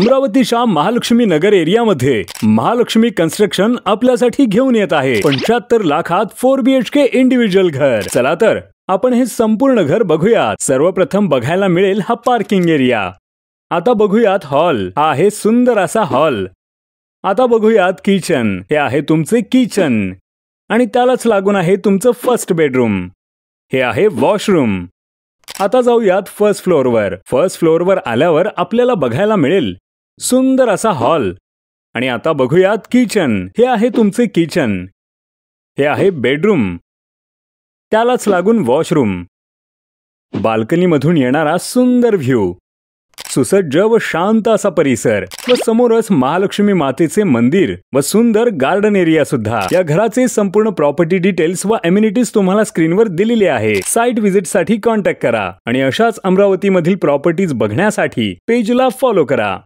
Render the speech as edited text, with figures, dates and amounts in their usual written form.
अमरावतीच्या महालक्ष्मी नगर एरियामध्ये महालक्ष्मी कन्स्ट्रक्शन आपल्यासाठी घेऊन येत आहे 75 लाखात 4 BHK इंडिव्हिज्युअल घर। चला तर आपण हे संपूर्ण घर बघूयात। सर्वप्रथम बघायला मिळेल हा पार्किंग एरिया। आता बघूयात हॉल। हा आहे सुंदर असा हॉल। आता बघूयात किचन। हे आहे तुमचे किचन आणि त्यालाच लागून आहे तुमचं फर्स्ट बेडरूम। हे आहे वॉशरूम। आता जाऊयात फर्स्ट फ्लोअरवर। फर्स्ट फ्लोअरवर आल्यावर आपल्याला बघायला मिळेल सुंदर असा हॉल आणि आता बघूयात किचन। हे आहे तुमचे किचन। हे आहे बेडरूम, त्यालाच लागून वॉशरूम। बाल्कनीमधून येणारा सुंदर व्ह्यू, सुसज्ज व शांत असा परिसर व समोरच महालक्ष्मी मातेचे मंदिर व सुंदर गार्डन एरिया सुद्धा। या घराचे संपूर्ण प्रॉपर्टी डिटेल्स व एम्युनिटीज तुम्हाला स्क्रीनवर दिलेले आहे। साइट व्हिजिट साठी कॉन्टॅक्ट करा आणि अशाच अमरावतीमधील प्रॉपर्टीज बघण्यासाठी पेजला फॉलो करा।